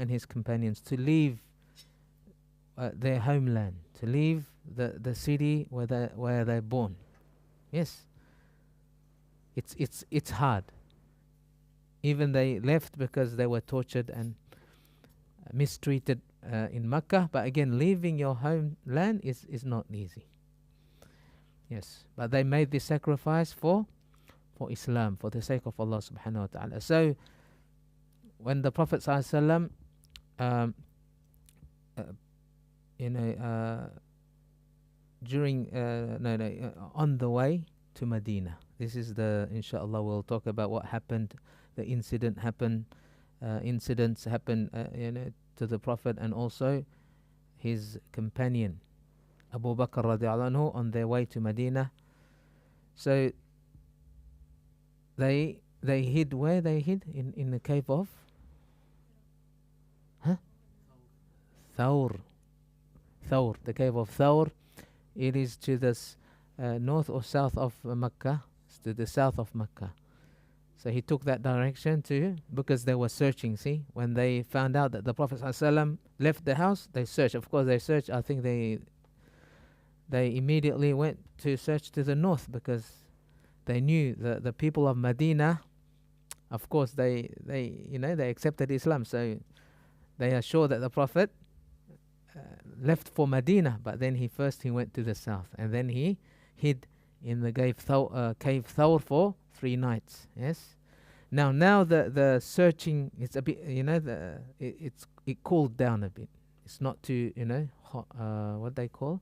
and his companions to leave their homeland, to leave the city where they're born. Yes, it's hard. Even they left because they were tortured and mistreated in Mecca. But again, leaving your homeland is not easy. Yes, but they made this sacrifice for Islam, for the sake of Allah subhanahu wa ta'ala. So when the Prophet sallallahu alaihi wasallam, on the way to Medina, this is inshallah we'll talk about what happened, the incidents happened to the Prophet and also his companion Abu Bakr radiallahu anhu on their way to Medina. So they hid where they hid in the cave of Thawr, the cave of Thawr. It is to the north or south of Mecca. It's to the south of Mecca. So he took that direction because they were searching. See, when they found out that the Prophet ﷺ left the house, they searched. Of course, they searched. I think they immediately went to search to the north because they knew the people of Medina. Of course, they accepted Islam, so they are sure that the Prophet left for Medina. But then he went to the south, and then he hid in the cave Thawr for 3 nights. Yes. Now the searching, it's a bit, it cooled down a bit. It's not too hot, what they call,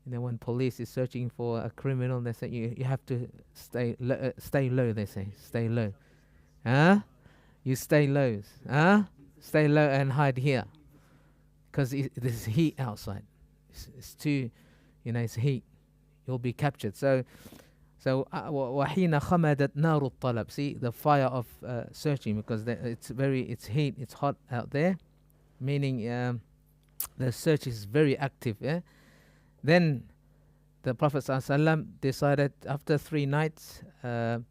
when police is searching for a criminal, they say you have to stay low. They say stay low. You stay low. Stay low and hide here, because there's heat outside. It's too, it's heat. You'll be captured. So وَحِينَ خَمَدَتْ نَارُ الطَّلَبِ. See, the fire of searching, because it's heat, it's hot out there, meaning the search is very active. Yeah? Then the Prophet ﷺ decided, after 3 nights, the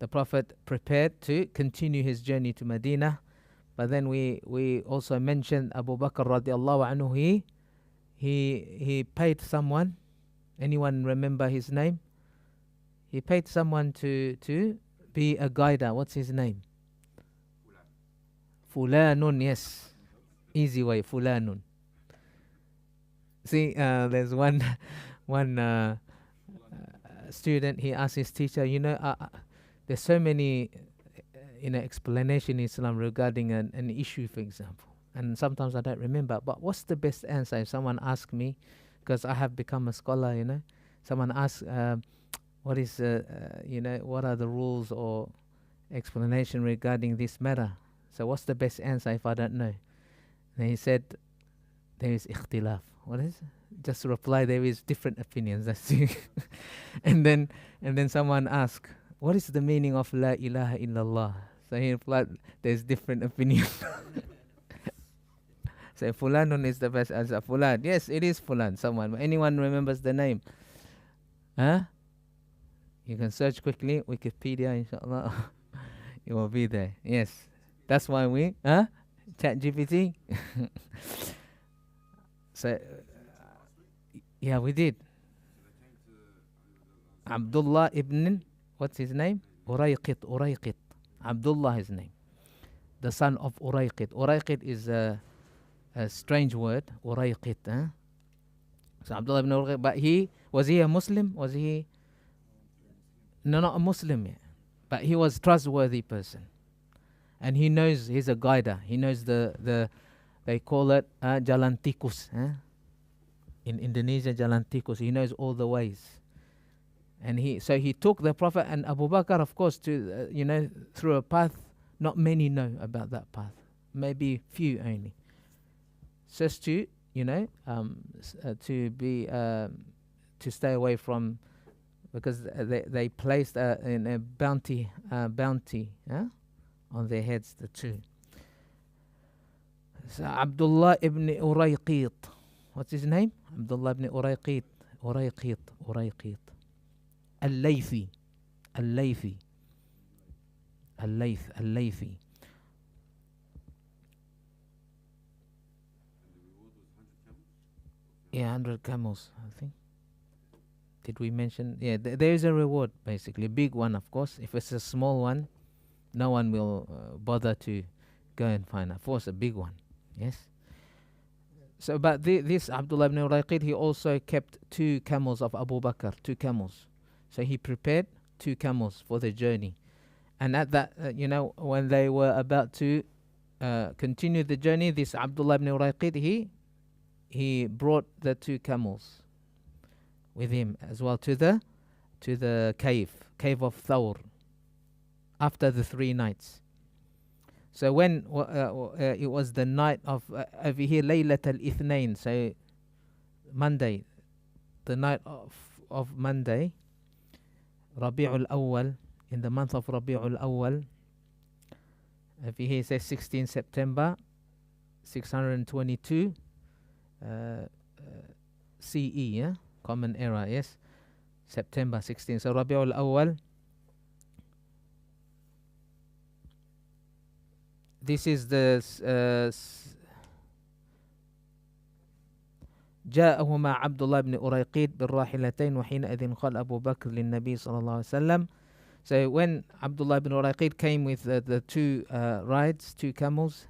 Prophet prepared to continue his journey to Medina. But then we also mentioned Abu Bakr radiallahu anhu. He paid someone. Anyone remember his name? He paid someone to be a guider. What's his name? Fulanun. Yes, easy way. Fulanun. See, there's one student. He asked his teacher, there's so many explanation in Islam regarding an issue, for example, and sometimes I don't remember. But what's the best answer if someone asks me, because I have become a scholar? Someone asks, what is what are the rules or explanation regarding this matter? So what's the best answer if I don't know? And he said, there is ikhtilaf. What is it? Just reply, there is different opinions. That's it. and then someone asked, what is the meaning of La ilaha illallah? So he replied, there's different opinions. So Fulanun is the best answer. Fulan. Yes, it is Fulan. Someone. Anyone remembers the name? You can search quickly. Wikipedia, inshallah. It will be there. Yes. That's why we, Chat GPT. So, yeah, we did. Abdullah ibn, what's his name? Urayqit. Abdullah, his name. The son of Urayqit. Urayqit is a strange word. Urayqit. So Abdullah ibn Urayqit. But was he a Muslim? Was he? No, not a Muslim yet. But he was a trustworthy person. And he's a guider. He knows they call it Jalan Tikus. In Indonesia, Jalan Tikus. He knows all the ways. And so he took the Prophet and Abu Bakr, of course, to through a path not many know about that path. Maybe few only. Just to to stay away from, because they placed in a bounty on their heads, the two. So Abdullah ibn Urayqit. What's his name? Abdullah ibn Urayqit. Al-Laythi. Yeah, 100 camels, I think. Did we mention? Yeah, there is a reward, basically. A big one, of course. If it's a small one, no one will bother to go and find out. Of course, a big one. Yes. So, but this Abdullah ibn Urayqid, he also kept 2 camels of Abu Bakr, 2 camels. So he prepared 2 camels for the journey. And at that, when they were about to continue the journey, this Abdullah ibn Urayqid, he brought the 2 camels with him as well to the cave of Thawr, after the 3 nights. So when it was the night of over here, Laylat al-Ithnain, so Monday, the night of Monday, Rabi'ul Awwal, in the month of Rabi'ul Awwal, over here it says 16 September 622 CE, yeah? Common Era, yes? September 16. So Rabi'ul Awwal, this is the جاءهما عبد الله بن أريقيد بالراحلتين وحينئذ قال أبو بكر للنبي صلى الله عليه وسلم. So when Abdullah ibn Urayqid came with the 2 rides, 2 camels,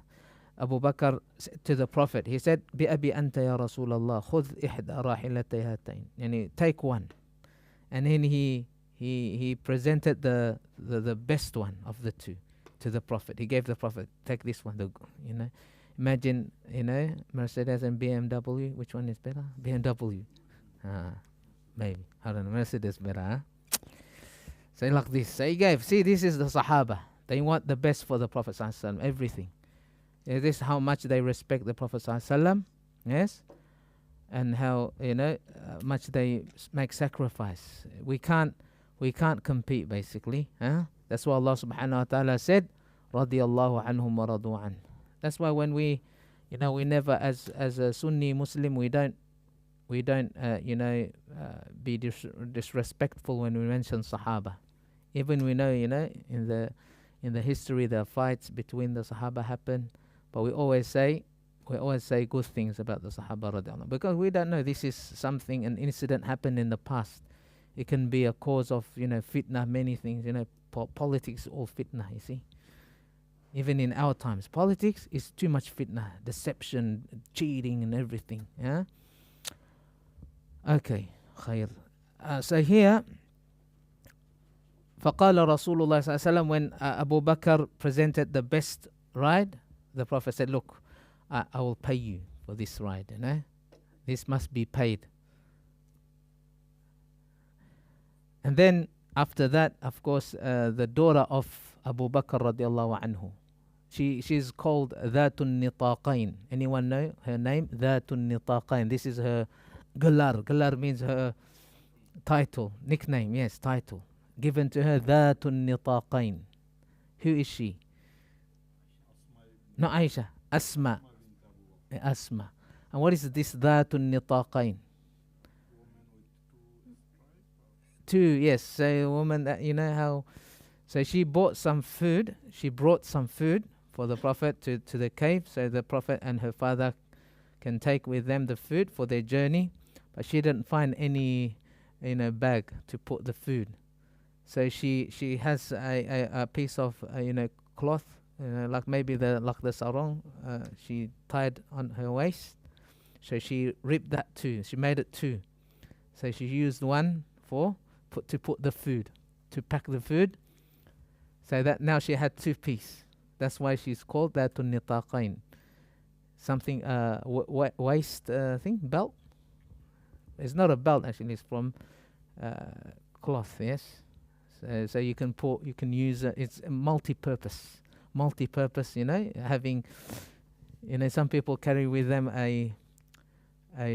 Abu Bakr said to the Prophet, he said, بأبي أنت يا رسول الله خذ إحدى راحلتي هاتين, yani take one. And then he presented the best one of the 2 to the Prophet. He gave the Prophet, take this one. Imagine, Mercedes and BMW, which one is better? BMW. Maybe. I don't know. Mercedes better, huh? So like this. So he gave. See, this is the Sahaba. They want the best for the Prophet ﷺ, everything. This is how much they respect the Prophet ﷺ, yes? And how, much they make sacrifice. We can't compete, basically. Huh? That's why Allah subhanahu wa ta'ala said, radiyallahu anhum wa radu an. That's why when we never, as a Sunni Muslim, we don't be disrespectful when we mention Sahaba. Even we know, in the history there are fights between the Sahaba happen, but we always say good things about the Sahaba radiallahu, because we don't know, this is something, an incident happened in the past. It can be a cause of fitna, many things. Politics, all fitna. You see, even in our times, politics is too much fitna, deception, cheating, and everything. Yeah. Okay, khair. So here, فقال رسول الله صلى الله عليه وسلم, when Abu Bakr presented the best ride, the Prophet said, look, I will pay you for this ride. This must be paid. And then after that, of course, the daughter of Abu Bakr radiallahu anhu, she's called Dhatun Nitaqain. Anyone know her name? Dhatun Nitaqain. This is her galar. Galar means her title, nickname, yes, title. Given to her, Dhatun Nitaqain. Who is she? Not Aisha. Asma. Asma. And what is this Dhatun Nitaqain? 2, yes. So a woman that, how, so she bought some food. She brought some food for the Prophet to the cave, so the Prophet and her father can take with them the food for their journey. But she didn't find any, bag to put the food. So she has a piece of, cloth, like maybe the sarong, she tied on her waist. So she ripped that 2. She made it 2. So she used one to put the food, to pack the food. So that now she had 2 pieces. That's why she's called Dhatun Nitaqain. Something, waist thing, belt. It's not a belt actually. It's from cloth. Yes. So you can use it. It's multi-purpose. Having, some people carry with them a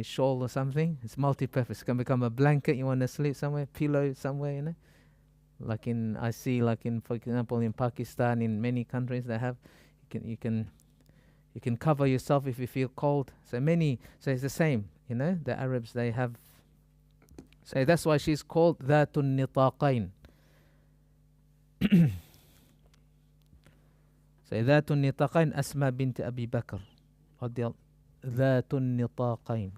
shawl or something. It's multi-purpose. It can become a blanket. You want to sleep somewhere, pillow somewhere. Like for example, in Pakistan, in many countries they have. You can cover yourself if you feel cold. So it's the same. The Arabs, they have. So that's why she's called Dhatun Nitaqain. So Dhatun Nitaqain, Asma bint Abi Bakr. Dhatun Nitaqain.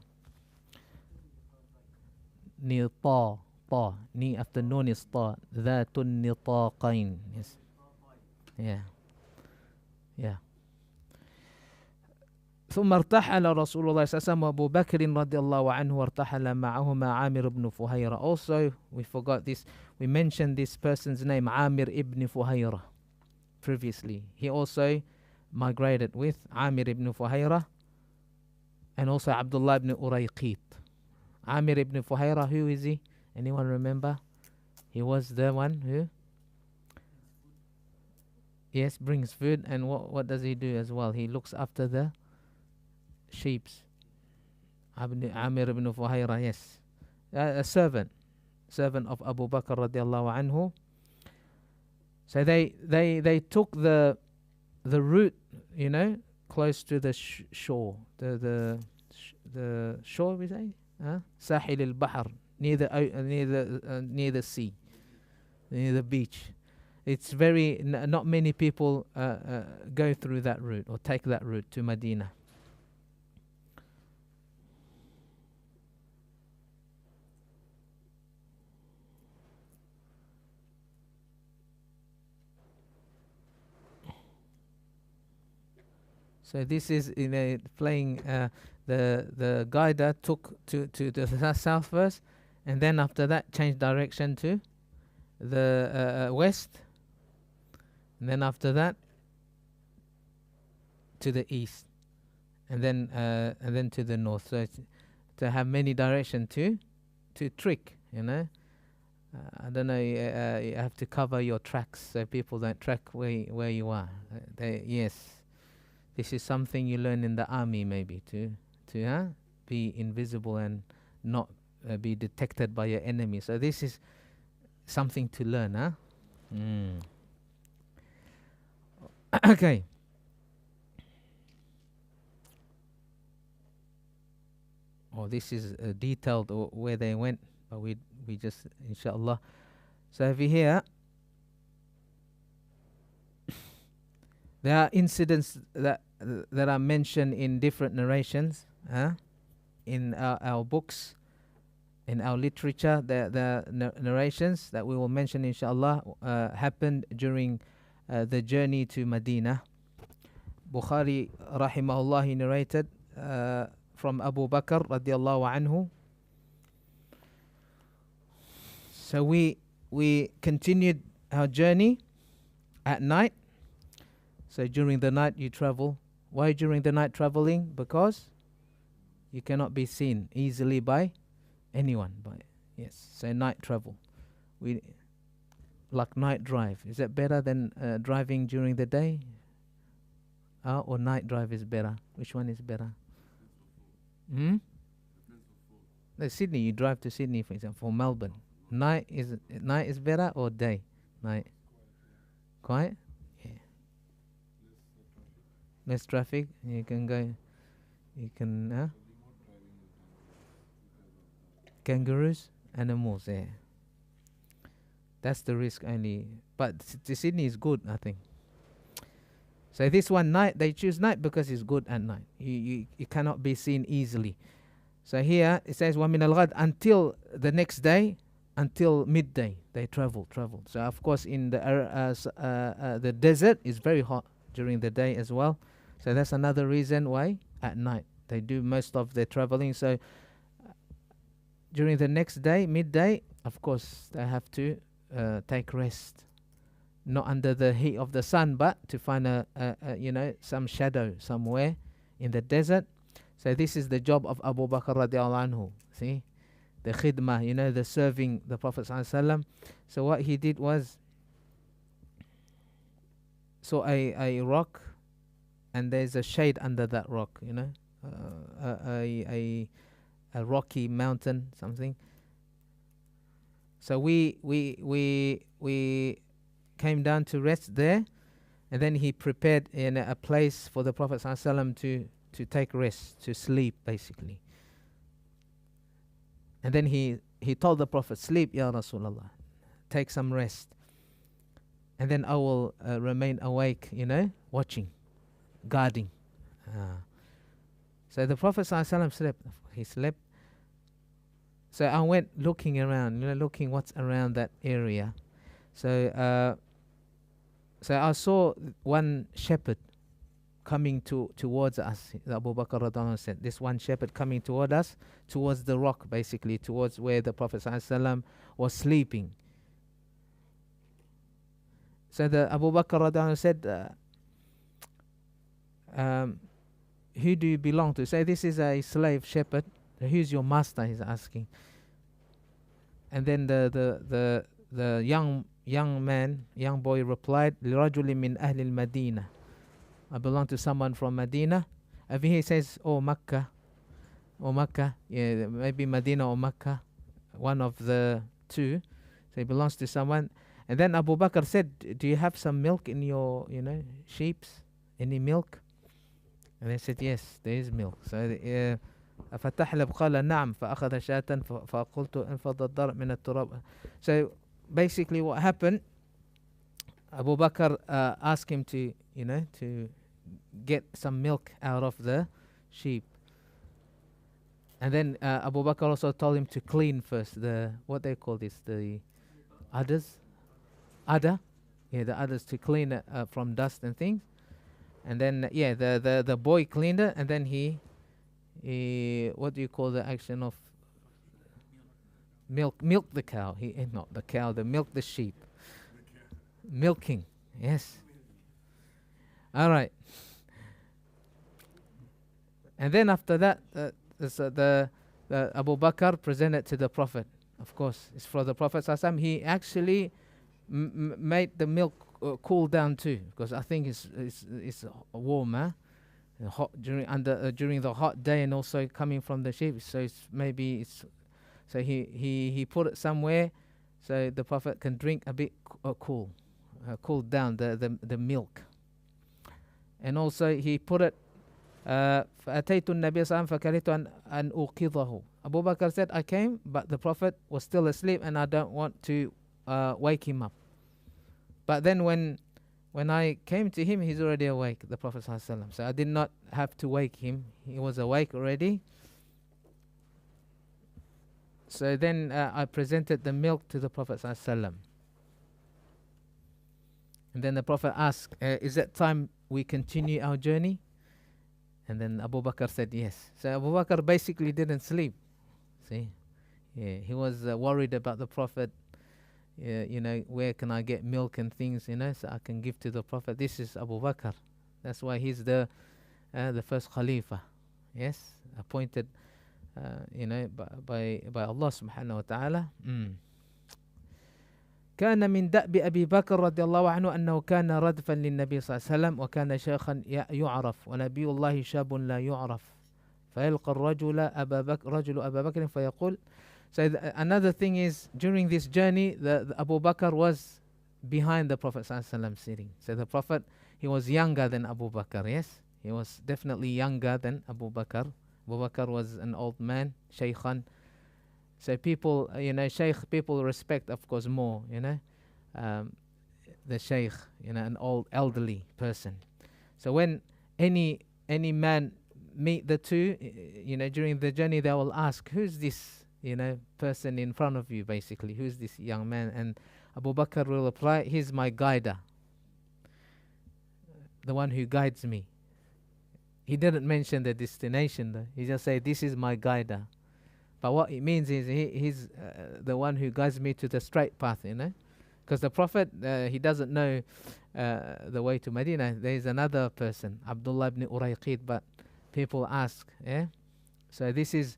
Nita. Ta. Ni after nun is ta. Dhatun nitaqain. Yes. Yeah. Yeah. ثم ارتحل رسول الله صلى الله عليه وسلم وأبو بكر رضي الله عنه وارتحل معهما عامر بن فهيرة. Also, we forgot this. We mentioned this person's name, Amir ibn Fuhayra, previously. He also migrated with Amir ibn Fuhayra and also Abdullah ibn Urayqit. Amir ibn Fuhayra, who is he? Anyone remember? He was the one who? Yes, brings food. And what does he do as well? He looks after the sheeps. Amir ibn Fuhayra, yes. A servant of Abu Bakr radiallahu anhu. So they took the route, you know, close to the shore. The shore, we say? Sahil al-Bahr, near the sea, near the beach. It's very, not many people go through that route or take that route to Medina. So this is playing the guider took to the south first, and then after that changed direction to the west, and then after that to the east, and then to the north. So it's to have many direction to trick, you know. I don't know. You have to cover your tracks so people don't track where you are. Yes. This is something you learn in the army, maybe, to be invisible and not be detected by your enemy. So this is something to learn, huh? Okay. Oh, this is detailed where they went, but we just, inshallah. So over here, there are incidents that are mentioned in different narrations, in our books, in our literature. The narrations that we will mention, inshallah, happened during the journey to Medina. Bukhari, rahimahullah, he narrated from Abu Bakr, radiallahu anhu. So we continued our journey at night. So during the night you travel. Why during the night traveling? Because you cannot be seen easily by anyone. So night travel. We like night drive. Is that better than driving during the day? Or night drive is better? Which one is better? Sydney, you drive to Sydney, for example, for Melbourne. Night is better or day? Night. Quiet? Less traffic. You can go. You can. Kangaroos, animals. Yeah. That's the risk only. But Sydney is good, I think. So this one night, they choose night because it's good at night. You cannot be seen easily. So here it says وَمِنَ الْغَدْ until the next day, until midday they travel. So of course in the desert is very hot during the day as well. So that's another reason why at night they do most of their traveling. So during the next day, midday, of course they have to take rest, not under the heat of the sun, but to find some shadow somewhere in the desert. So this is the job of Abu Bakr radiallahu anhu. See, the khidmah, the serving the Prophet sallallahu alaihi wasallam. So what he did was saw a rock, and there's a shade under that rock, a rocky mountain, something. So we came down to rest there, and then he prepared a place for the Prophet ﷺ to take rest, to sleep, basically. And then he told the Prophet, "Sleep, Ya Rasulullah, take some rest, and then I will remain awake, watching, guarding." So the Prophet ﷺ slept. He slept. So I went looking around, looking what's around that area. So so I saw one shepherd coming towards us. Abu Bakr radhiallahu anhu said, this one shepherd coming toward us, towards the rock, basically, towards where the Prophet ﷺ was sleeping. So the Abu Bakr radhiallahu anhu said, who do you belong to? Say, this is a slave shepherd. Who's your master? He's asking. And then the young boy replied, لِرَجُلٍ مِّنْ أَهْلِ الْمَدِينَةِ, I belong to someone from Medina. Over here he says, oh Makkah, yeah, maybe Medina or Makkah, one of the two. So he belongs to someone. And then Abu Bakr said, do you have some milk in your, sheeps? Any milk? And they said, yes, there is milk. So أفتحلب قال نعم فأخذ شاة فقلت انفض الضرع من التراب. So basically what happened, Abu Bakr asked him to get some milk out of the sheep. And then Abu Bakr also told him to clean first what they call this, the udders? Udder? Yeah, the udders, to clean it from dust and things. And then, the boy cleaned it, and then he what do you call the action of milk the cow? Not the cow, milk the sheep. Milking, yes. All right. And then after that, the Abu Bakr presented to the Prophet. Of course, it's for the Prophet ﷺ. He actually made the milk cool down too, because I think it's warmer, hot during the hot day, and also coming from the sheep. So so he put it somewhere so the Prophet can drink a bit cool down the milk. And also he put it فأتيت النبي صلى الله عليه وسلم فكرهت أن أوقظه. Abu Bakr said, I came, but the Prophet was still asleep and I don't want to wake him up. But then when I came to him, he's already awake, the Prophet sallallahu alaihi wasallam. So I did not have to wake him. He was awake already. So then I presented the milk to the Prophet sallallahu alaihi wasallam. And then the Prophet asked, is it time we continue our journey? And then Abu Bakr said yes. So Abu Bakr basically didn't sleep. See? Yeah, he was worried about the Prophet. Where can I get milk and things, so I can give to the Prophet. This is Abu Bakr. That's why he's the first Khalifa. Yes, appointed, by Allah subhanahu wa ta'ala. كان من دأب أبي بكر رضي الله عنه أنه كان ردفا للنبي صلى الله عليه وسلم وكان شيخا يعرف ونبي الله شاب لا يعرف فيلقى الرجل أبا بكر فيقول. So another thing is, during this journey, the Abu Bakr was behind the Prophet ﷺ sitting. So the Prophet, he was younger than Abu Bakr, yes? He was definitely younger than Abu Bakr. Abu Bakr was an old man, shaykhan. So people, shaykh, people respect, of course, more, the shaykh, an old elderly person. So when any man meet the two, during the journey, they will ask, who's this person in front of you, basically? Who's this young man? And Abu Bakr will reply, he's my guider, the one who guides me. He didn't mention the destination though. He just said, this is my guider. But what it means is he's the one who guides me to the straight path, because the Prophet, he doesn't know the way to Medina. There is another person, Abdullah ibn Urayqid, but people ask, so this is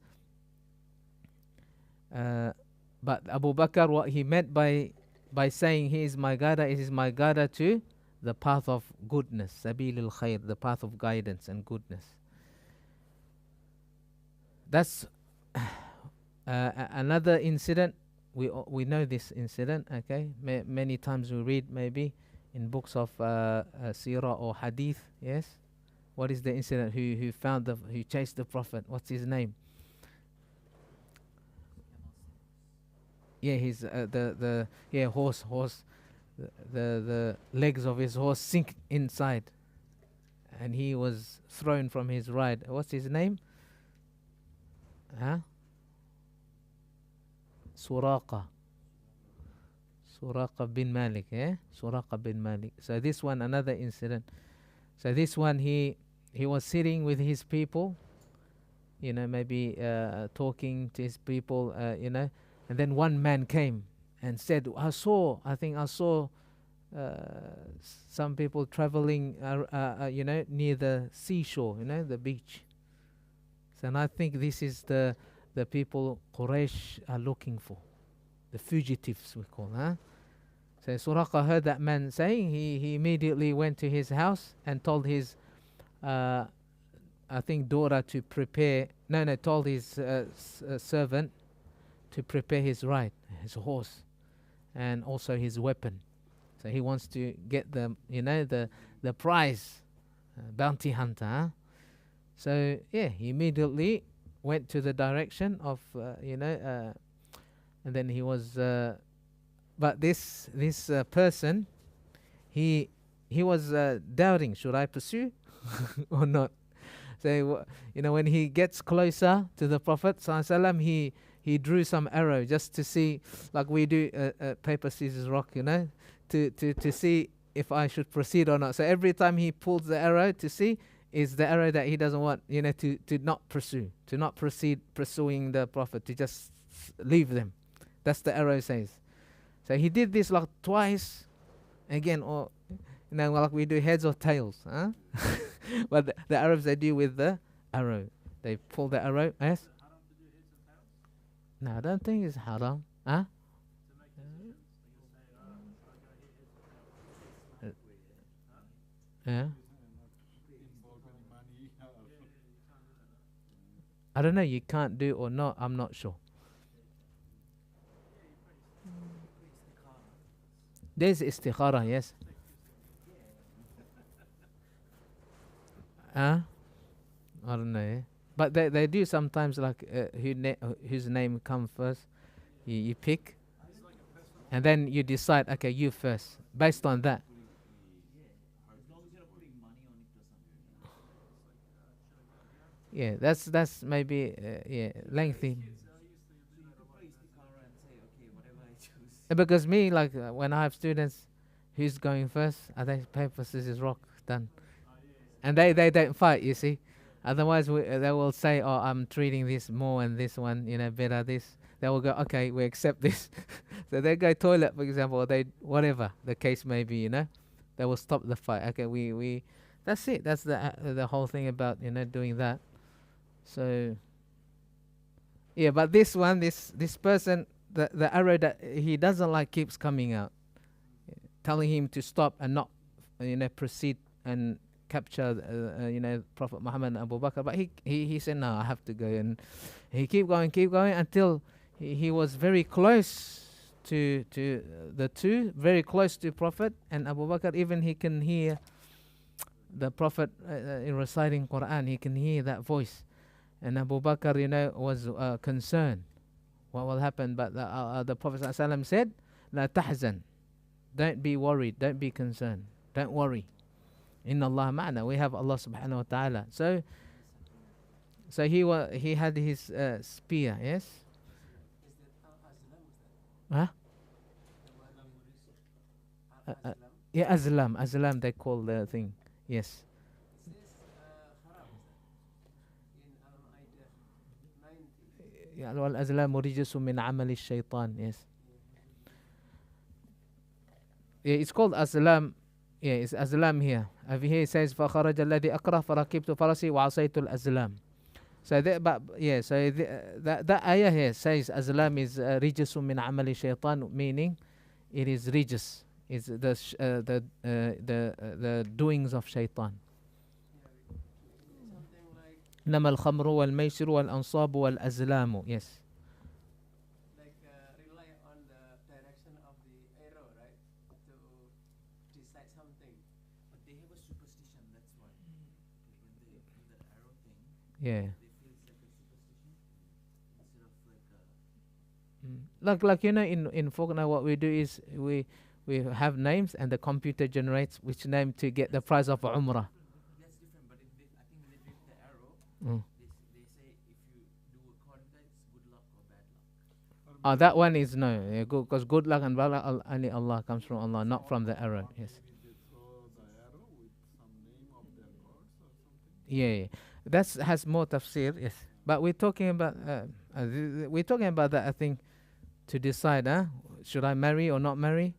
but Abu Bakr, what he meant by saying he is my guider, it is my guider to the path of goodness, Sabilul Khair, the path of guidance and goodness. That's another incident. We know this incident, okay? Many times we read maybe in books of Sirah or Hadith, yes? What is the incident? Who chased the Prophet? What's his name? Yeah, he's horse. The legs of his horse sink inside, and he was thrown from his ride. What's his name? Huh? Suraqa. Suraqa bin Malik, yeah? Suraqa bin Malik. So this one, another incident. So this one, he was sitting with his people, maybe talking to his people, and then one man came and said, I think I saw some people traveling, near the seashore, the beach. So, and I think this is the people Quraysh are looking for, the fugitives we call, huh? So Suraqa heard that man saying, he immediately went to his house and told his, I think, daughter to prepare, told his servant to prepare his ride, his horse, and also his weapon. So he wants to get the prize, bounty hunter. Huh? So yeah, he immediately went to the direction of, and then he was, but this person, he was doubting, should I pursue or not? So when he gets closer to the Prophet ﷺ, he drew some arrow just to see, like we do paper scissors rock, to see if I should proceed or not. So every time he pulls the arrow to see is the arrow that he doesn't want, to not pursue, to not proceed pursuing the Prophet, to just leave them. That's the arrow says. So he did this like twice, again, or like we do heads or tails, huh? But the Arabs, they do with the arrow. They pull the arrow. Yes. No, I don't think it's haram. Huh? Yeah. I don't know. You can't do or not. I'm not sure. There's istikhara, yes. Huh? I don't know. Eh? But they do sometimes, like whose name come first. You pick, and then you decide. Okay, you first, based on that. Yeah, that's maybe lengthy. Because me, like when I have students, who's going first? I think paper scissors rock, done, and they don't fight. You see, otherwise they will say, "Oh, I'm treating this more and this one, better." This they will go, "Okay, we accept this." So they go toilet, for example, or they whatever the case may be. They will stop the fight. Okay, we that's it. That's the whole thing about doing that. So yeah, but this one, this person, the arrow that he doesn't like keeps coming out, telling him to stop and not, proceed and capture, Prophet Muhammad and Abu Bakr. But he said, no, I have to go, and he keep going until he was very close to the two, very close to Prophet and Abu Bakr. Even he can hear the Prophet in reciting Quran. He can hear that voice, and Abu Bakr, was concerned what will happen. But the Prophet ﷺ said, "La tahzan, don't be worried, don't be concerned, don't worry. Inna Allah ma'ana, we have Allah subhanahu wa ta'ala." So he had his spear, yes. Huh? Yeah, azlam they call the thing, yes. Yeah, al-azlam rijsun min amali shaitan, yes. Yeah, it's called azlam. Yeah, it's azlam here. Over here it says فَخَرَجَ الَّذِي أَكْرَهُ فَرَكِبْتُ فَرَسِي وَعَصَيْتُ الْأَزْلَامِ. So that ayah here says azlam is rijsun min amali shaitan, meaning it is rijs, it's the doings of shaitan. إنما الخمر والميسر والأنصاب والأزلام. Yes. Like rely on the direction of the arrow, right? To decide something. But they have a superstition, that's why. When they do that arrow thing, Yeah. they feel it's like a superstition instead of like a. In Faulkner, what we do is we have names, and the computer generates which name to get the prize of Umrah. That's different, but I think when they did the arrow, Mm. they say if you do according to that, it's good luck or bad luck. Oh, that one is no, because good luck and bad luck only Allah comes from Allah, not from the arrow. Yes. Maybe they throw the arrow with some name of their gods or something. Yeah, that's has more tafsir. Yes, but we're talking about that. I think to decide, should I marry or not marry?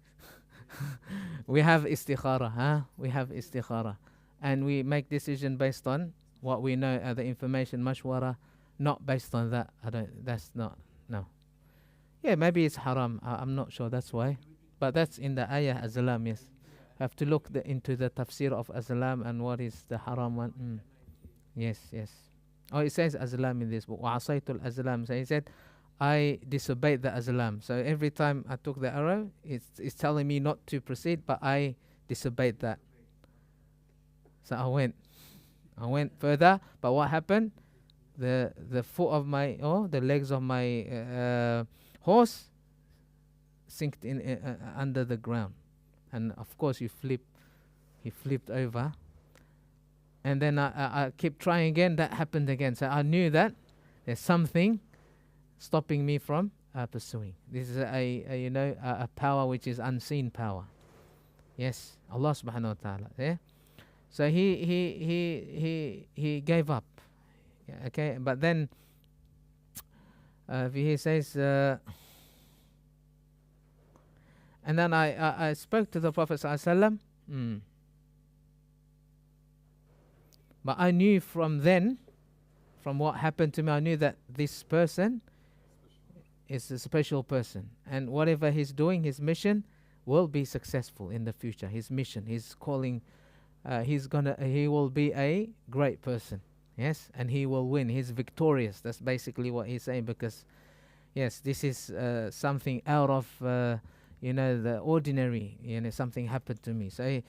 We have istikhara, We have istikhara, and we make decision based on what we know, the information, mashwara, not based on that. I don't. That's not no. Yeah, maybe it's haram. I'm not sure. That's why, but that's in the ayah azlam. Yes, have to look into the tafsir of azlam and what is the haram one. Yes, yes. Oh, it says azlam in this book. Wa'asaitul azlam. So he said, I disobeyed the azlam. So every time I took the arrow, it's telling me not to proceed, but I disobeyed that. So I went further. But what happened? The foot of my the legs of my horse sinked in under the ground, and of course he flipped over. And then I kept trying again. That happened again. So I knew that there's something stopping me from pursuing. This is a power which is unseen power. Yes, Allah subhanahu wa ta'ala. Yeah. So he gave up. Yeah, okay, but then he says, and then I spoke to the Prophet sallallahu alaihi wasallam. But I knew from then, from what happened to me, I knew that this person is a special person, and whatever he's doing, his mission will be successful in the future. His mission, his calling, he will be a great person. Yes, and he will win. He's victorious. That's basically what he's saying, because yes, this is something out of the ordinary. Something happened to me. So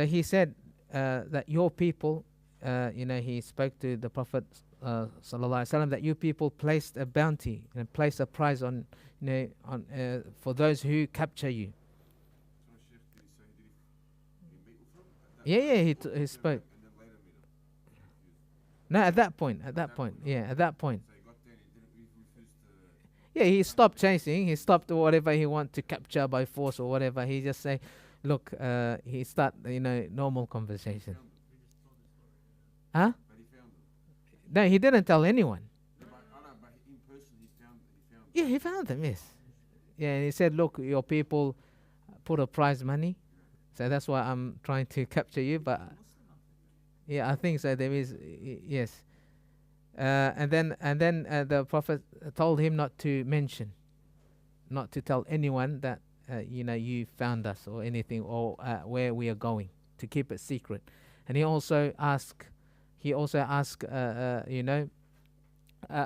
he said that your people. He spoke to the Prophet sallallahu alaihi wasallam that you people placed a bounty and placed a prize on for those who capture you. Yeah, he spoke. No, at that point. Yeah, at that point. Yeah, he stopped chasing. He stopped whatever he want to capture by force or whatever. He just say, look, he start normal conversation. Huh? No, he didn't tell anyone. Yeah, he found them, yes. Yeah, and he said, look, your people put a prize money, so that's why I'm trying to capture you. But yeah, I think so. There is, yes. And then the Prophet told him not to mention, not to tell anyone that you found us or anything, or where we are going, to keep it secret. And he also asked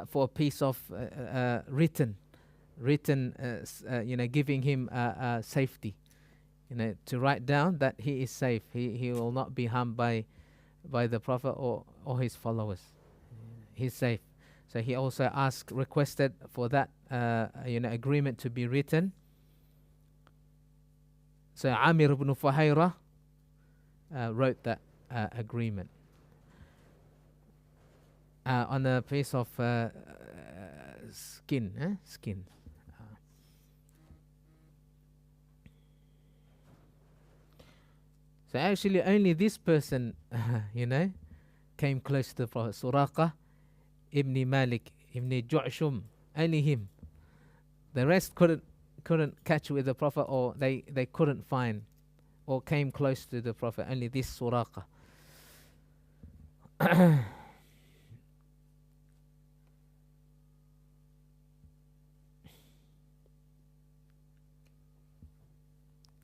for a piece of written, giving him safety, to write down that he is safe. He will not be harmed by the Prophet or his followers. He's safe. So he also requested for that agreement to be written. So Amir ibn Fuhayra wrote that agreement on a piece of skin. So actually only this person, came close to the Prophet. Suraqah ibn Malik ibn Ju'shum, only him. The rest couldn't catch with the Prophet, or they couldn't find or came close to the Prophet. Only this Suraqah.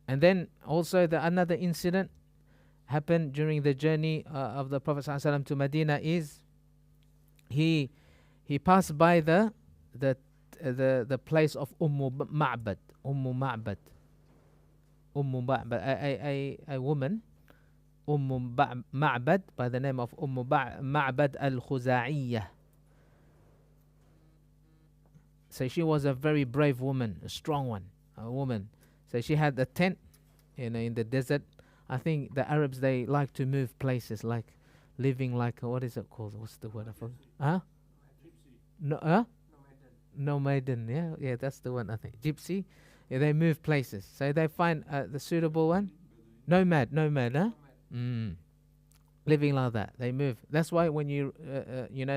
And then also another incident happened during the journey of the Prophet ﷺ to Medina is he passed by the place of Ma'bad, a woman, Ma'bad, by the name of Ma'bad al-Khuzaiyyah. So she was a very brave woman, a strong one, a woman. So she had a tent, in the desert. I think the Arabs, they like to move places, like living like what is it called? What's the word? Huh? No, nomaden, yeah, that's the one I think. Gypsy, yeah, they move places, so they find the suitable one. Nomad, huh? Mm. Living like that, they move. That's why when you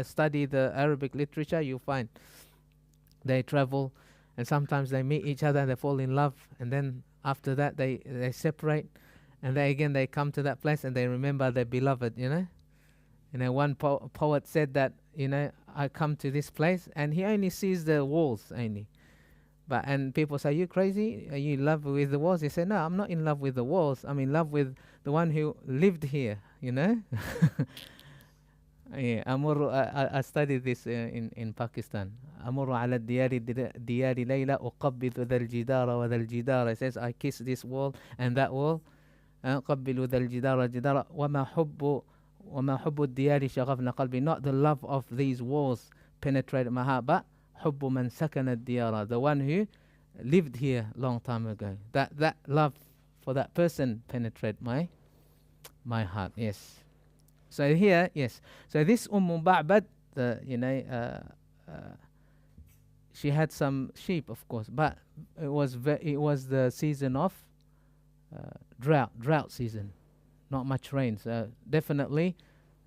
study the Arabic literature, you find they travel, and sometimes they meet each other and they fall in love, and then after that they separate, and they come to that place and they remember their beloved. One poet said that, I come to this place and he only sees the walls only. And people say, you crazy? Are you in love with the walls? He said, no, I'm not in love with the walls. I'm in love with the one who lived here, Yeah, I studied this in Pakistan. أمر على ديار ليلى أقبض ذا الجدار وذا الجدار. It says, I kiss this wall and that wall. أقبل ذا الجدار الجدار وما حب الديار شغفنا قلبي. Not the love of these walls penetrated my heart, but حب من سكن الديار, the one who lived here long time ago. That love for that person penetrate my heart. Yes. So here, yes. So this Ba'bad, she had some sheep, of course, but it was the season of drought season, not much rain. So definitely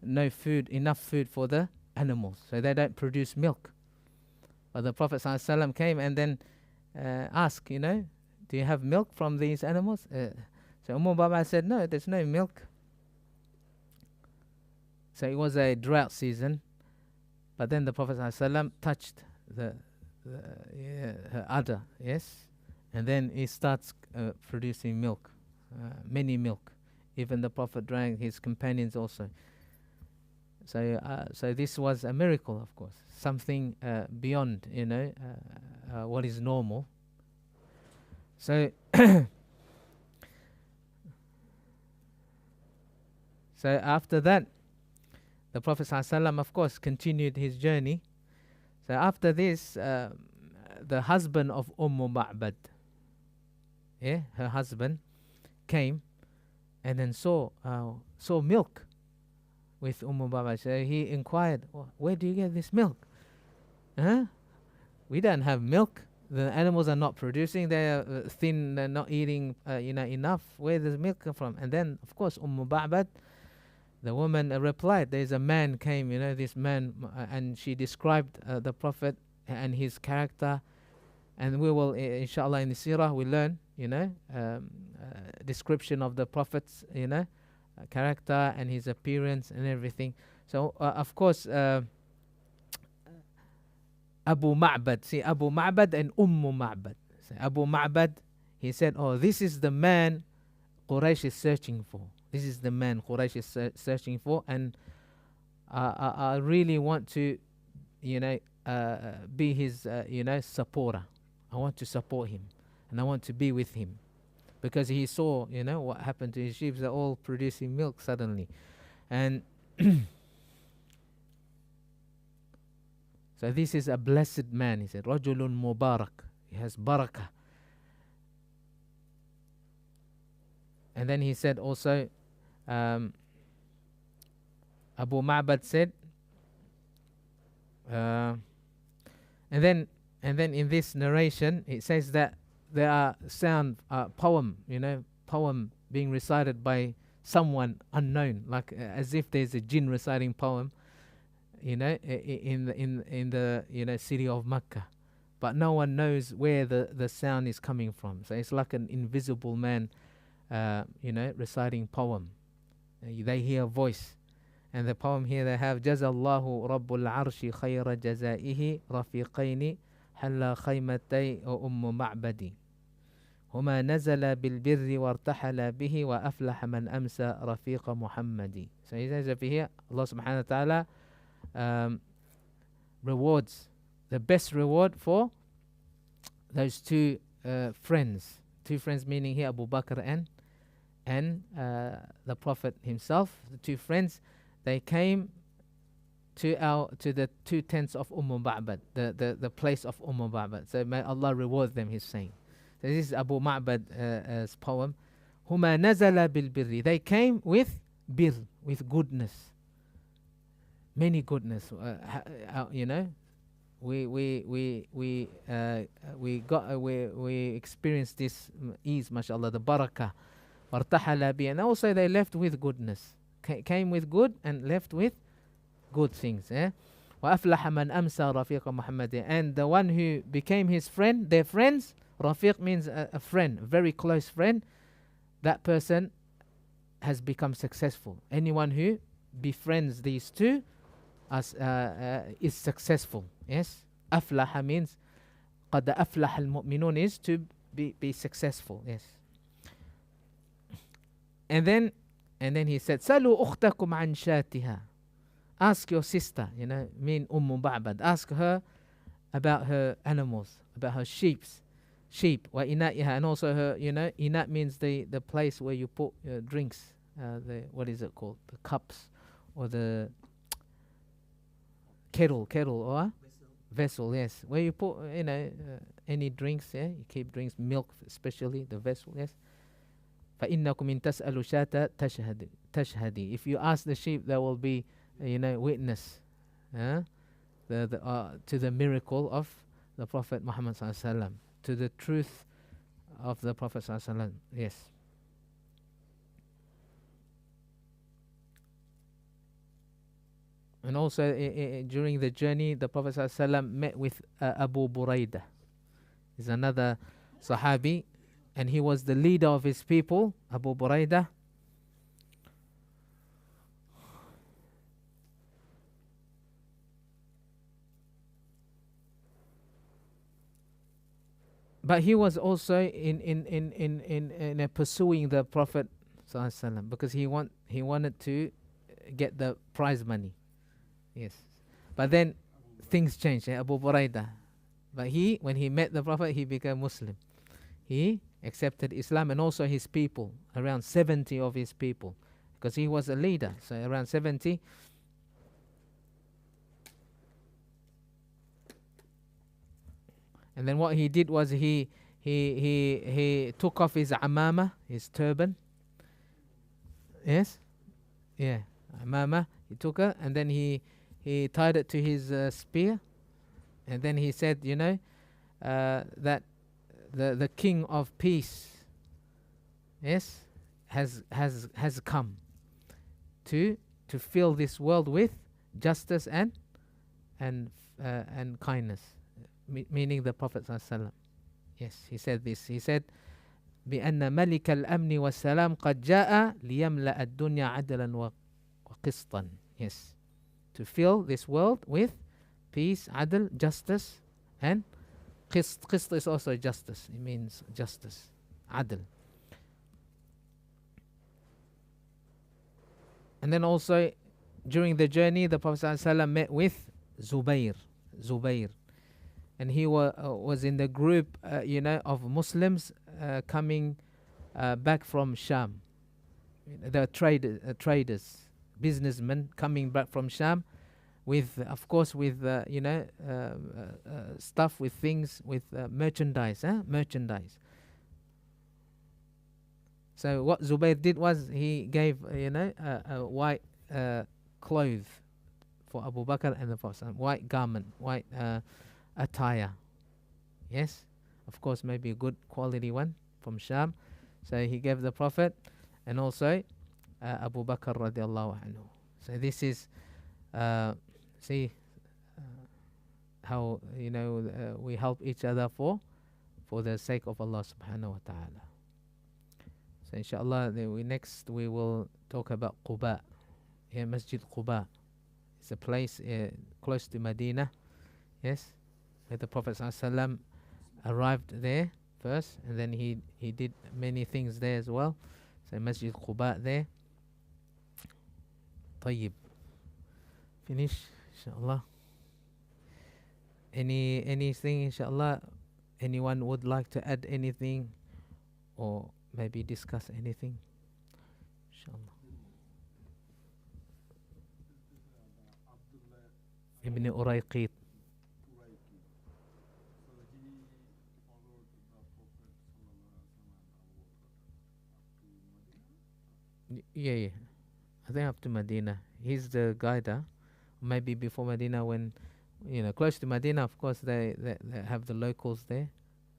no food, enough food for the animals. So they don't produce milk. But the Prophet ﷺ came and then asked, do you have milk from these animals? So Ba'bad said, no, there's no milk. So it was a drought season, but then the Prophet ﷺ touched her udder, yes, and then it starts producing milk, many milk. Even the Prophet drank, his companions also. So this was a miracle, of course, something beyond, what is normal. So, so after that, the Prophet ﷺ, of course, continued his journey. So after this, the husband of Ba'bad, her husband, came and then saw milk with Ba'bad. So he inquired, where do you get this milk? We don't have milk. The animals are not producing. They are thin. They're not eating, enough. Where does milk come from? And then, of course, Ba'bad, the woman replied, there's a man came, this man, and she described the Prophet and his character. And we will, inshallah, in the Sirah, we learn, description of the Prophet's, character and his appearance and everything. So, of course, Abu Ma'bad, see, Abu Ma'bad and Ma'bad. So Abu Ma'bad, he said, this is the man Quraysh is searching for. This is the man Quraysh is searching for, and I really want to, be his, supporter. I want to support him, and I want to be with him, because he saw, what happened to his sheep. They're all producing milk suddenly, and so this is a blessed man. He said, Rajulun Mubarak. He has barakah. And then he said also, Abu Ma'bad said, and then in this narration it says that there are poem being recited by someone unknown, like as if there's a jinn reciting poem, in the city of Mecca, but no one knows where the sound is coming from. So it's like an invisible man, reciting poem. They hear a voice, and the poem here they have, Jazallahu Rabbul Arshi khayra jazaihi rafiqaini halla khaymatay Ma'badi huma nazala bil birri wartahala bihi wa aflaha man amsa rafiqa Muhammadi. So he says over here, Allah subhanahu wa ta'ala rewards, the best reward for those two friends. Two friends meaning here Abu Bakr and the Prophet himself. The two friends, they came to the two tents of Ba'bad, the place of Ba'bad. So may Allah reward them, he's saying. So this is Abu Ma'bad's poem. Huma nazala bil birri. They came with bir, with goodness. Many goodness, we experienced this ease, mashallah, the barakah. وارتحل بي, and also they left with goodness, came with good and left with good things. وأفلح من أمسى رفيق محمد, and the one who became his friend, their friends. Rafiq means a friend, a very close friend. That person has become successful. Anyone who befriends these two is successful. Yes, أفلح means قد أفلح المؤمنون is to be successful. Yes. And then he said, سألوا أختكم عن شاتها. Ask your sister, mean Ba'bad. Ask her about her animals, about her sheep, وإنائها, and also her, inat means the place where you put drinks, what is it called? The cups or the kettle or vessel, yes. Where you put, any drinks, you keep drinks, milk especially, the vessel, yes. فإنكم إن تسألوا شاة تشهدي. If you ask the sheep, there will be, witness to the miracle of the Prophet Muhammad sallallahu, to the truth of the Prophet sallallahu. Yes. And also during the journey, the Prophet sallallahu met with Abu Buraidah. He's another Sahabi, and he was the leader of his people, Abu Buraidah. But he was also in pursuing the Prophet sallallahu, because he wanted to get the prize money. Yes. But then things changed, Abu Buraidah. But when he met the Prophet, he became Muslim. He accepted Islam, and also his people, around 70 of his people, because he was a leader, so around 70. And then what he did was he took off his amama, his turban. Yes? Yeah, amama. He took it, and then he tied it to his spear. And then he said, that the King of Peace, yes, has come to fill this world with justice and kindness. Meaning the Prophet ﷺ. Yes, he said this. He said, بأن ملك الأمن والسلام قد جاء ليملأ الدنيا عدلا وقسطا. Yes, to fill this world with peace, adl, justice, and qist. Qist is also justice. It means justice, adl. And then also during the journey, the Prophet ﷺ met with Zubayr. And he was in the group, of Muslims coming back from Sham. The traders, businessmen coming back from Sham, with, of course, with stuff, with things, with merchandise. So what Zubayr did was he gave, a white cloth for Abu Bakr and the Prophet, white garment, white attire. Yes, of course, maybe a good quality one from Sham. So he gave the Prophet and also Abu Bakr radiallahu anhu. So this is see how we help each other for the sake of Allah subhanahu wa ta'ala. So inshallah next we will talk about Quba. Here Masjid Quba. It's a place close to Medina. Yes, where the Prophet ﷺ arrived there first, and then he did many things there as well. So Masjid Quba there. طيب. Finish, inshallah. Anything, inshallah? Anyone would like to add anything, or maybe discuss anything? Inshallah. Ibn Urayqit. Yeah. I think up to Medina. He's the guide, maybe before Medina when you know, close to Medina, of course, they have the locals there,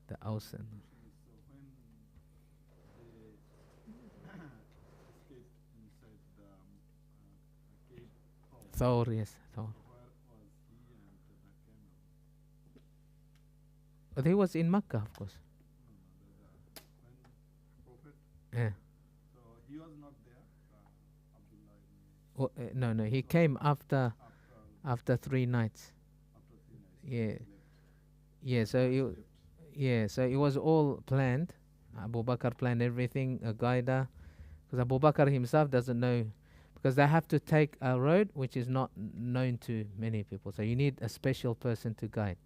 the Aus and So when they escaped inside the cave hole, Thor, yes, Thor. where was he and the camel? But he was in Mecca, of course. No, no, when Prophet, Yeah. so he was not there, Abdullah Oh, no, no, he came after after 3 nights. 3 nights. Yeah. He left. Yeah, so it was all planned. Abu Bakr planned everything, a guider, because Abu Bakr himself doesn't know, because they have to take a road which is not known to many people. So you need a special person to guide.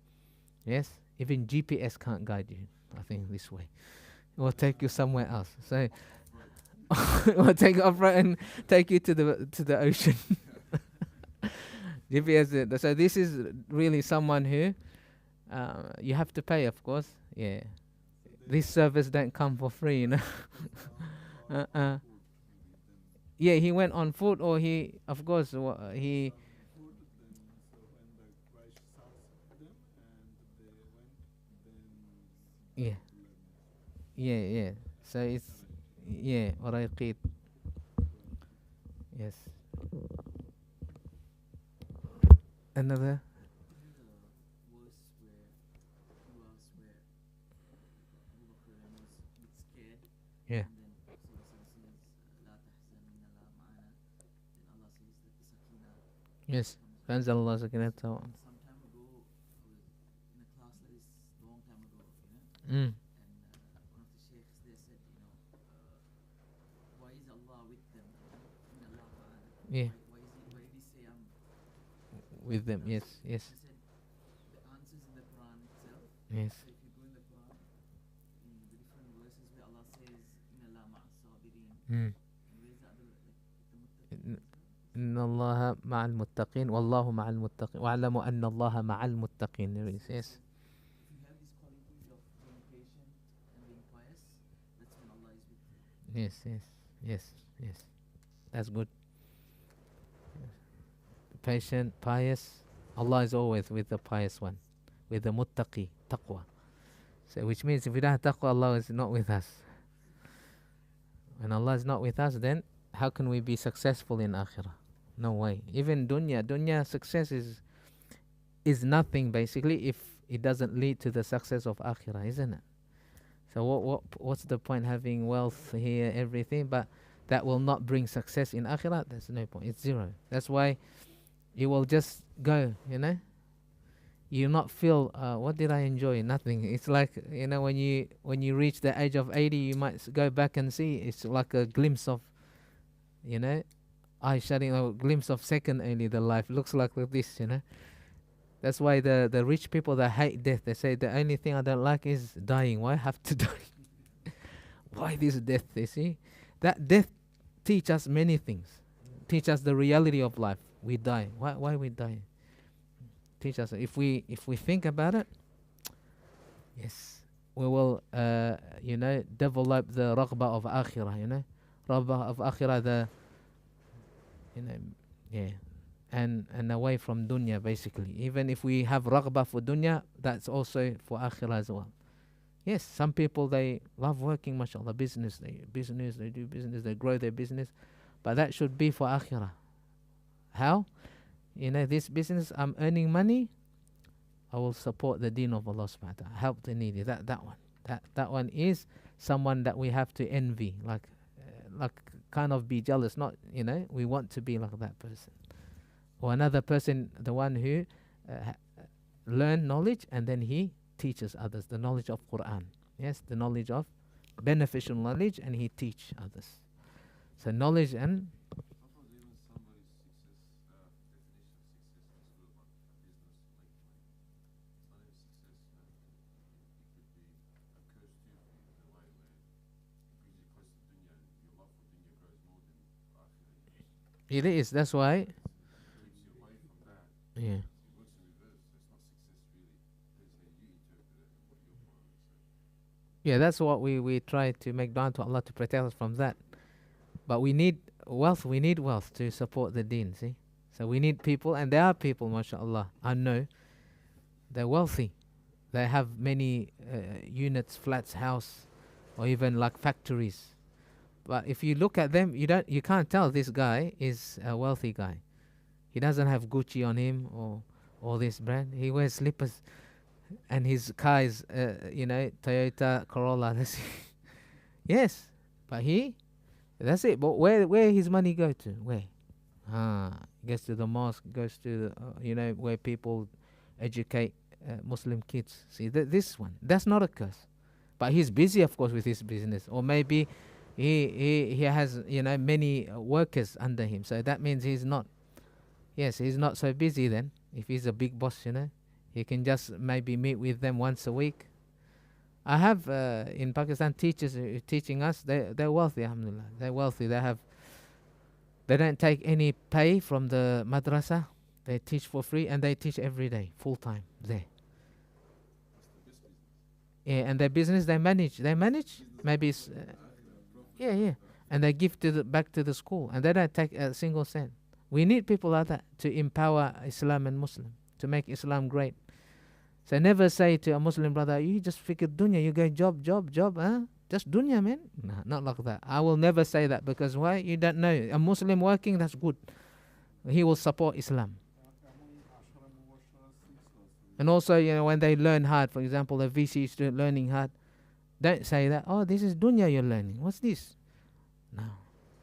Yes, even GPS can't guide you. I think this way, it will take you somewhere else. So it will take you off road and take you to the ocean. GPS. So this is really someone who you have to pay, of course. Yeah, this service don't come for free, you know. uh-uh. Yeah, he went on foot, or he, of course, he. Food, then so when the crash starts them and they went, then Yeah, yeah. So it's Urayqit. Yes. Another. The verse where he was where Abu Bakr was a bit scared. Yeah. And then so the son says, "La tahzan inna Allah ma'ana." Then Allah says that the sakina Yes. comes. فأنزل الله سكينته. Some time ago, I was in a class that is long time ago, Mm. and one of the sheikhs there said, why is Allah with them? Inna Allah ma'ana. Yeah. Why did he say With them. Yes. He said the answers in the Quran itself. Yes. So if you go in the Quran, in the different verses where Allah says, Inna Allah ma'as sabirin, Mm. and where's the other, like the muttaqin? إن الله مع المتقين والله مع المتقين واعلموا أن الله مع المتقين. Yes. If you have these qualities of being patient and being pious, that's when Allah is with you. Yes. That's good. Patient, pious. Allah is always with the pious one, with the muttaqi, taqwa. So which means if we don't have taqwa, Allah is not with us. When Allah is not with us, then how can we be successful in akhirah? No way. Even dunya success is nothing basically if it doesn't lead to the success of akhirah, isn't it? So what's the point having wealth here, everything, but that will not bring success in akhirah? There's no point. It's zero. That's why you will just go, you know. You not feel what did I enjoy? Nothing. It's like, you know, when you reach the age of 80, you might go back and see. It's like a glimpse of, you know, eye shutting, a glimpse of second only. The life looks like this, you know. That's why the rich people that hate death, they say the only thing I don't like is dying. Why have to die? Why this death? You see, that death teach us many things. Teach us the reality of life. We die. Why we die? Teach us. If we think about it, yes, we will you know, develop the raghba of akhirah. You know, raghba of akhirah. You know, yeah. And away from dunya, basically. Even if we have raghbah for dunya, that's also for akhirah as well. Yes, some people, they love working, mashallah, business, they do business, they grow their business, but that should be for akhirah. How? You know, this business, I'm earning money, I will support the deen of Allah subhanahu wa ta'ala, help the needy. That one. That one is someone that we have to envy, like kind of be jealous, not, you know, we want to be like that person. Or another person, the one who learn knowledge and then he teaches others, the knowledge of Quran. Yes, the knowledge of beneficial knowledge, and he teach others. So knowledge and Sometimes even somebody's success, definition of success is good, but a business like mine, it's not even success, you know. It could be a curse too for you in a way where it brings you close to dunya and your love for dunya grows more than for akhirah. it is. That's why. It takes you away from that. Yeah. It works in reverse, so it's not success really. Depends how you interpret it and what your point is. Yeah, that's what we try to make dua to Allah to protect us from that. But we need wealth to support the deen, see? So we need people, and there are people, mashallah, I know, they're wealthy. They have many units, flats, house, or even like factories. But if you look at them, you can't tell this guy is a wealthy guy. He doesn't have Gucci on him or all this brand. He wears slippers, and his car is, Toyota Corolla. That's yes, but that's it. But where his money go to? Where? Goes to the mosque. Goes to the, where people educate Muslim kids. See this one. That's not a curse, but he's busy, of course, with his business, or maybe he has many workers under him. So that means he's not. Yes, he's not so busy then. If he's a big boss, he can just maybe meet with them once a week. I have in Pakistan teachers teaching us. They're wealthy, alhamdulillah. They're wealthy. They don't take any pay from the madrasa. They teach for free, and they teach every day, full time there. Yeah, and their business they manage. Maybe yeah, and they give back to the school, and they don't take a single cent. We need people like that to empower Islam and Muslim, to make Islam great. So never say to a Muslim brother, you just figure dunya, you go job, just dunya, man. No, not like that. I will never say that, because why? You don't know. A Muslim working, that's good. He will support Islam. And also, when they learn hard, for example, a VC student learning hard, don't say that, oh, this is dunya you're learning. What's this?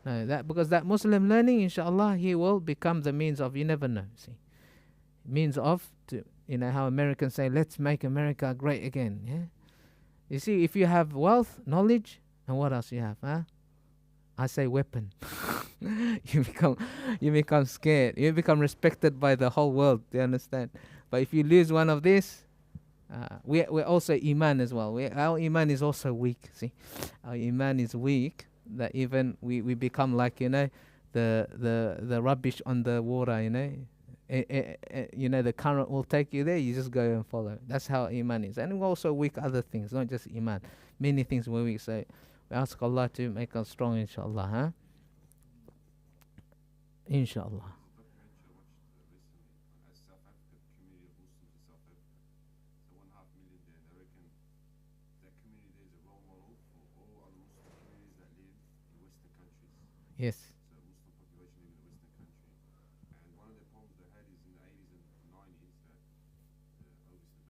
No, because that Muslim learning, inshallah, he will become the means of, you never know, see. Means of, how Americans say, let's make America great again, yeah? You see, if you have wealth, knowledge, and what else you have, huh? I say weapon. you become scared. You become respected by the whole world, do you understand? But if you lose one of these, we're also iman as well. Our iman is also weak, see. Our iman is weak, that even we become like, the rubbish on the water, the current will take you there, you just go and follow. That's how iman is. And we're also weak other things, not just iman. Many things we're weak. So we ask Allah to make us strong, inshallah, huh? Inshallah. Yes.